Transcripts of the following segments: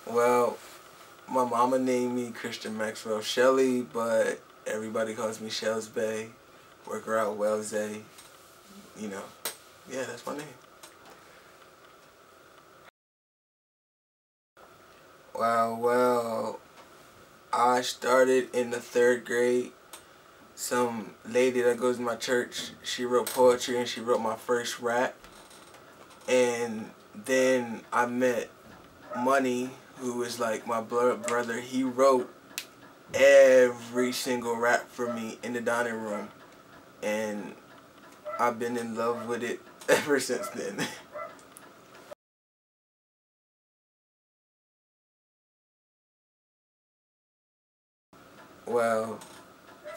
Well, my mama named me Christian Maxwell Shelley, but everybody calls me Shellz Bey. Worker out Wells A. You know, yeah, that's my name. Well, I started in the 3rd grade. Some lady that goes to my church, she wrote poetry and she wrote my first rap. And then I met Money, who is like my brother. He wrote every single rap for me in the dining room. And I've been in love with it ever since then. Well,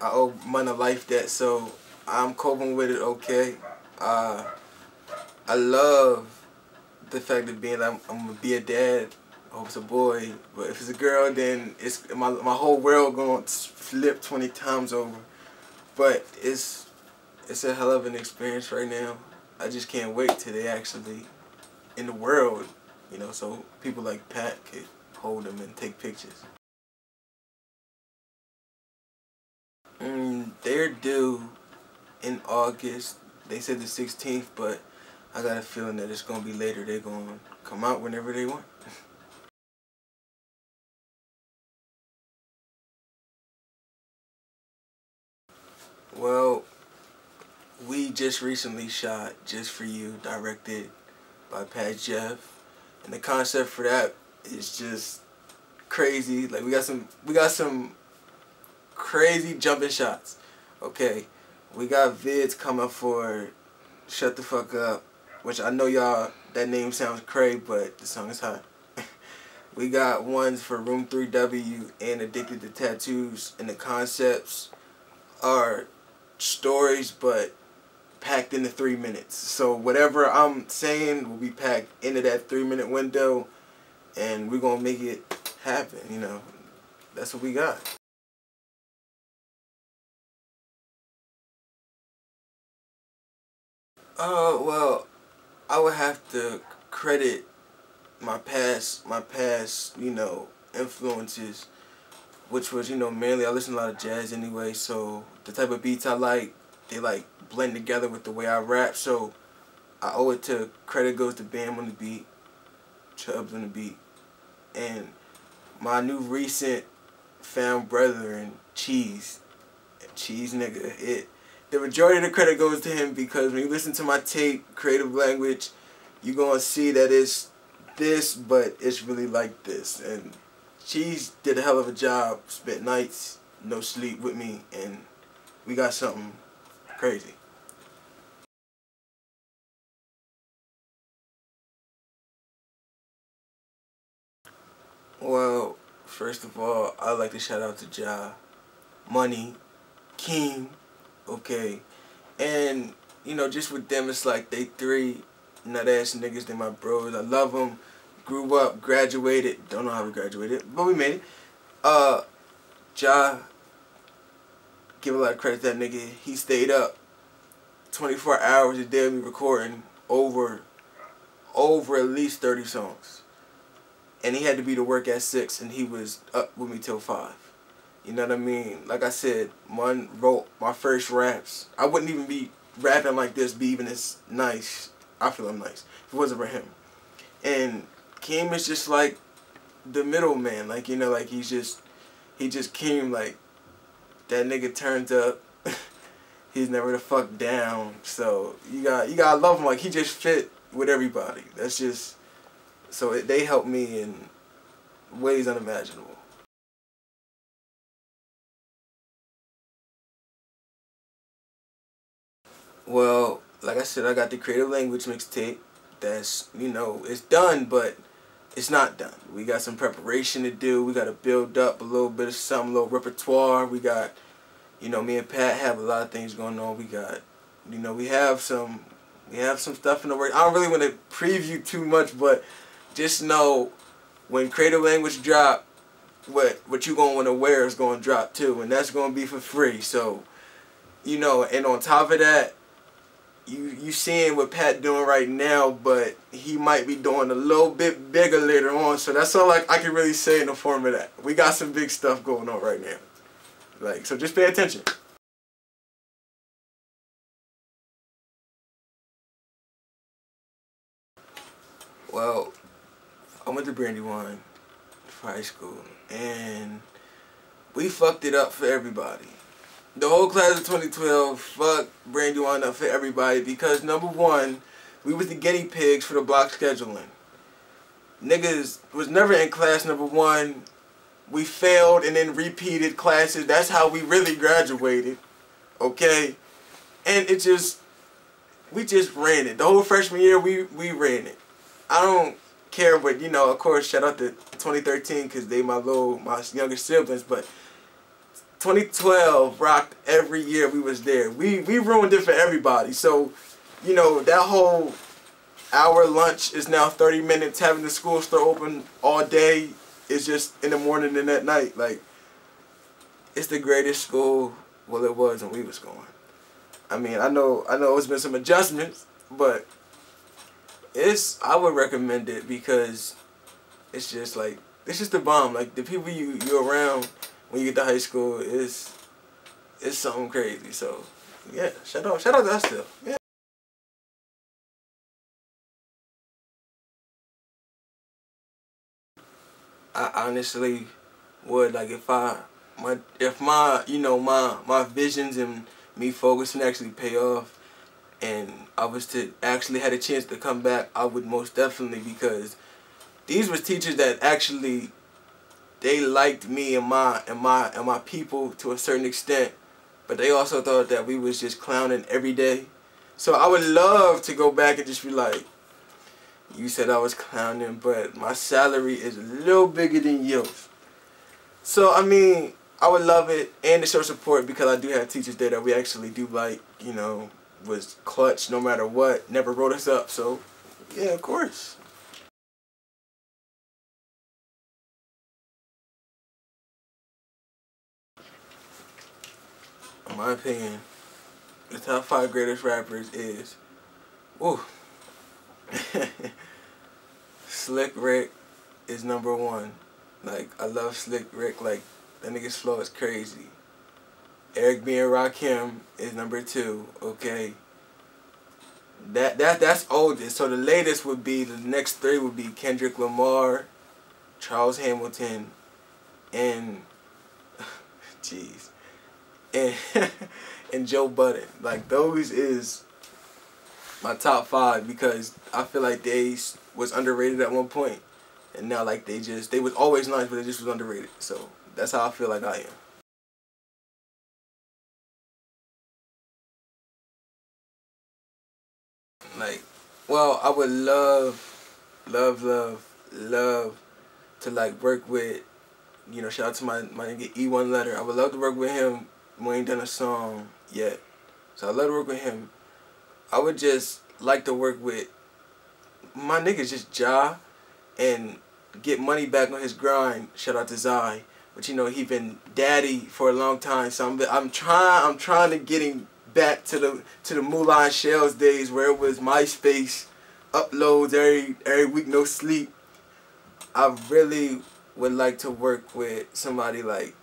I owe Money a life debt, so I'm coping with it okay. I love the fact of being like, I'm gonna be a dad. I hope it's a boy, but if it's a girl, then it's my whole world gonna flip 20 times over. But it's a hell of an experience right now. I just can't wait till they actually in the world, you know, so people like Pat could hold them and take pictures. They're due in August. They said the 16th, but I got a feeling that it's gonna be later. They're gonna come out whenever they want. Well, we just recently shot Just For You, directed by Pat Jeff, and the concept for that is just crazy. Like we got some crazy jumping shots. Okay, we got vids coming for Shut the Fuck Up, which I know y'all, that name sounds cray, but the song is hot. We got ones for Room 3W and Addicted to Tattoos, and the concepts are stories but packed into 3 minutes. So whatever I'm saying will be packed into that 3-minute window, and we're gonna make it happen, you know. That's what we got. Well, I would have to credit my past, you know, influences, which was, you know, mainly I listen to a lot of jazz anyway, so the type of beats I like, they like blend together with the way I rap, so I owe it to, credit goes to Bam on the beat, Chubbs on the beat, and my new recent found brethren, Cheese nigga, the majority of the credit goes to him, because when you listen to my tape, Creative Language, you're gonna see that it's this, but it's really like this. And Cheese did a hell of a job, spent nights, no sleep with me, and we got something crazy. Well, first of all, I'd like to shout out to Ja, Money, Keem, okay, and you know, just with them, it's like they 3 nut ass niggas. They my bros. I love them. Grew up, graduated. Don't know how we graduated, but we made it. Ja, give a lot of credit to that nigga. He stayed up 24 hours a day of me recording over at least 30 songs, and he had to be to work at 6, and he was up with me till 5. You know what I mean? Like I said, Mun wrote my first raps. I wouldn't even be rapping like this, be even as nice. I feel I'm nice if it wasn't for him. And Keem is just like the middleman. Like, you know, like he just came like that nigga turned up. He's never the fuck down. So you gotta love him. Like he just fit with everybody. That's just, so they helped me in ways unimaginable. Well, like I said, I got the Creative Language mixtape. That's, you know, it's done, but it's not done. We got some preparation to do. We got to build up a little bit of something, a little repertoire. We got, you know, me and Pat have a lot of things going on. We got, you know, we have some stuff in the works. I don't really want to preview too much, but just know when Creative Language drop, what you gonna want to wear is gonna drop too, and that's gonna be for free. So, you know, and on top of that, you seeing what Pat doing right now, but he might be doing a little bit bigger later on. So that's all I can really say in the form of that. We got some big stuff going on right now. Like, so just pay attention. Well, I went to Brandywine for high school, and we fucked it up for everybody. The whole class of 2012 fucked Brandywine up for everybody because, number one, we was the guinea pigs for the block scheduling. Niggas was never in class, number one. We failed and then repeated classes. That's how we really graduated, okay? And we just ran it. The whole freshman year, we ran it. I don't care, but, you know, of course, shout out to 2013 because they my younger siblings, but 2012 rocked every year we was there. We ruined it for everybody. So, you know, that whole hour lunch is now 30 minutes, having the school store open all day is just in the morning and at night. Like, it's the greatest school, well, it was when we was going. I mean, I know it's been some adjustments, but I would recommend it because it's just like, it's just the bomb. Like, the people you around when you get to high school is something crazy. So yeah, shout out to us still. Yeah. I honestly would, like, if my you know my visions and me focusing actually pay off, and I was to actually had a chance to come back, I would most definitely, because these was teachers that actually they liked me and my people to a certain extent, but they also thought that we was just clowning every day. So I would love to go back and just be like, you said I was clowning, but my salary is a little bigger than yours. So, I mean, I would love it, and to show support, because I do have teachers there that we actually do like, you know, was clutch no matter what, never wrote us up. So, yeah, of course. In my opinion, the top 5 greatest rappers is, ooh, Slick Rick is number 1. Like, I love Slick Rick. Like, that nigga's flow is crazy. Eric B. and Rakim is number 2. Okay, that's oldest. So the latest would be, the next 3 would be Kendrick Lamar, Charles Hamilton, and jeez, and and Joe Budden. Like, those is my top 5 because I feel like they was underrated at one point, and now like they was always nice, but they just was underrated. So that's how I feel like I am. Like, well, I would love to like work with, you know, shout out to my nigga E1 Letter. I would love to work with him. We ain't done a song yet, so I'd love to work with him. I would just like to work with my niggas, just Ja, and get money back on his grind. Shout out to Zai, but you know he been daddy for a long time, so I'm trying to get him back to the Moolah and Shellz days where it was MySpace uploads every week, no sleep. I really would like to work with somebody like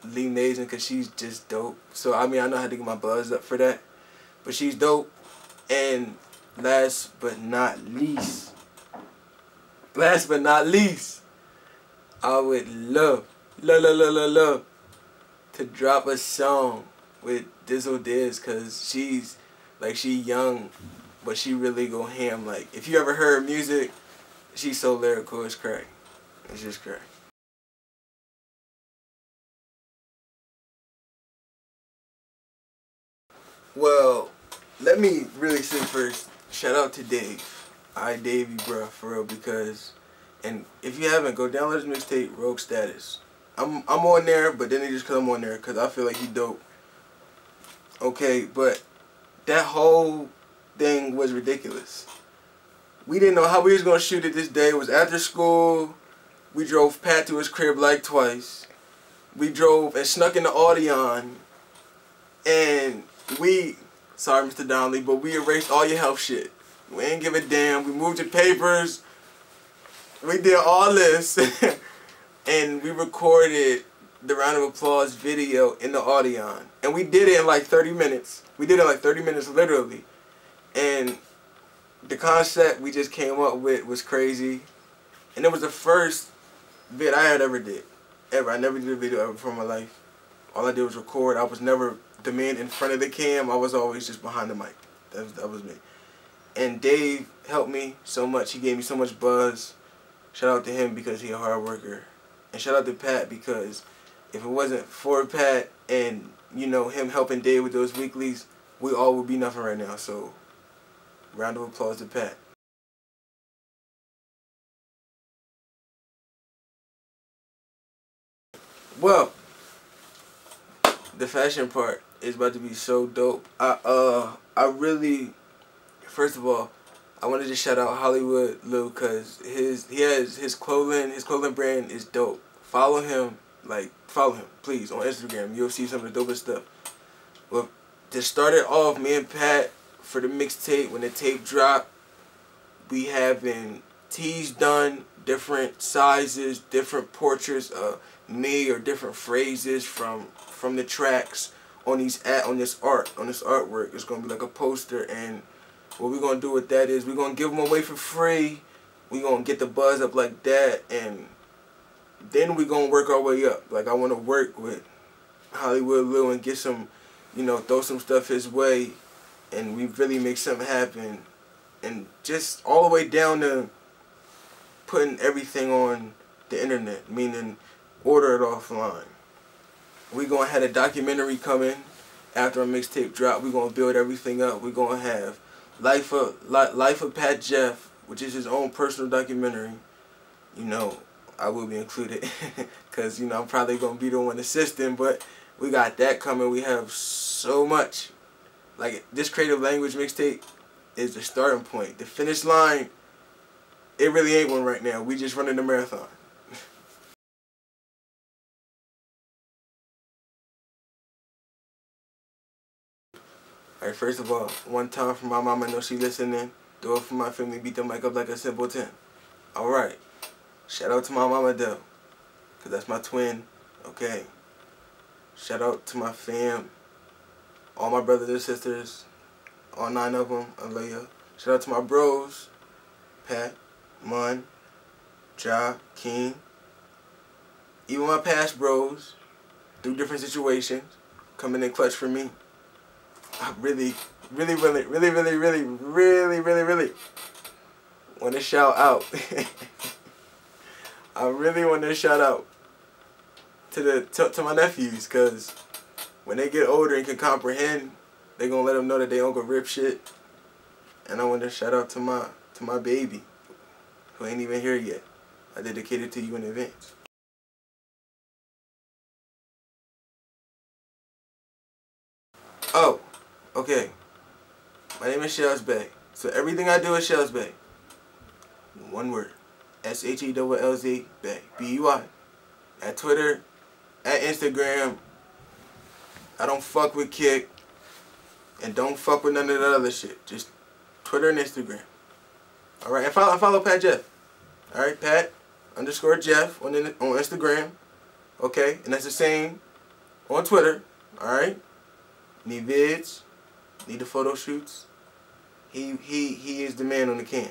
Lee Nason, because she's just dope. So I mean, I know how to get my buzz up for that, but she's dope. And last but not least, I would love to drop a song with Dizzle Diz, because she young, but she really go ham. Like, if you ever heard music, she's so lyrical, it's crack. It's just crack. Well, let me really say first, shout out to Dave. Davey, bruh, for real, because, and if you haven't, go download his mixtape, Rogue Status. I'm on there, but then they just come on there, because I feel like he dope. Okay, but that whole thing was ridiculous. We didn't know how we was going to shoot it this day. It was after school. We drove Pat to his crib like twice. We drove and snuck in the Audion. And we Sorry, Mr. Donnelly, but we erased all your health shit. We ain't give a damn. We moved your papers. We did all this. And we recorded the round of applause video in the Audion. And we did it in like 30 minutes. We did it in like 30 minutes literally. And the concept we just came up with was crazy. And it was the first vid I had ever did. Ever. I never did a video ever before in my life. All I did was record. I was never the man in front of the cam. I was always just behind the mic. That was me. And Dave helped me so much. He gave me so much buzz. Shout out to him because he's a hard worker. And shout out to Pat because if it wasn't for Pat and, you know, him helping Dave with those weeklies, we all would be nothing right now. So, round of applause to Pat. Well, the fashion part is about to be so dope. I really, first of all, I wanted to shout out Hollywood Lou because his clothing brand is dope. Follow him, please, on Instagram. You'll see some of the dopest stuff. Well, to start it off, me and Pat, for the mixtape, when the tape dropped, we having tees done, different sizes, different portraits of me or different phrases from the tracks on this artwork. It's gonna be like a poster, and what we're gonna do with that is we're gonna give them away for free. We're gonna get the buzz up like that, and then we're gonna work our way up. Like, I wanna work with Hollywood Lou and get some, you know, throw some stuff his way, and we really make something happen. And just all the way down to putting everything on the internet, meaning order it offline. We're going to have a documentary coming after our mixtape drop. We're going to build everything up. We're going to have Life of Pat Jeff, which is his own personal documentary. You know, I will be included because, you know, I'm probably going to be the one assisting, but we got that coming. We have so much. Like, this creative language mixtape is the starting point. The finish line, it really ain't one right now. We just running the marathon. Alright, first of all, one time for my mama, I know she listening. Do it for my family, beat the mic up like a simpleton. Alright, shout out to my mama though, because that's my twin, okay. Shout out to my fam, all my brothers and sisters, all 9 of them, I love you. Shout out to my bros, Pat, Mun, Ja, King, even my past bros, through different situations, coming in clutch for me. I really want to shout out. I really want to shout out to my nephews, because when they get older and can comprehend, they gonna let them know that they don't go rip shit. And I want to shout out to my baby, who ain't even here yet. I dedicate it to you in advance. Oh, okay. My name is Shellz Bey. So everything I do is Shellz Bey. One word. SHELLZ Bey. B-E-Y. At Twitter, at Instagram. I don't fuck with Kick. And don't fuck with none of that other shit. Just Twitter and Instagram. Alright, and follow Pat Jeff. Alright, Pat_Jeff on Instagram. Okay, and that's the same on Twitter. Alright. Need vids, need the photo shoots. He is the man on the can.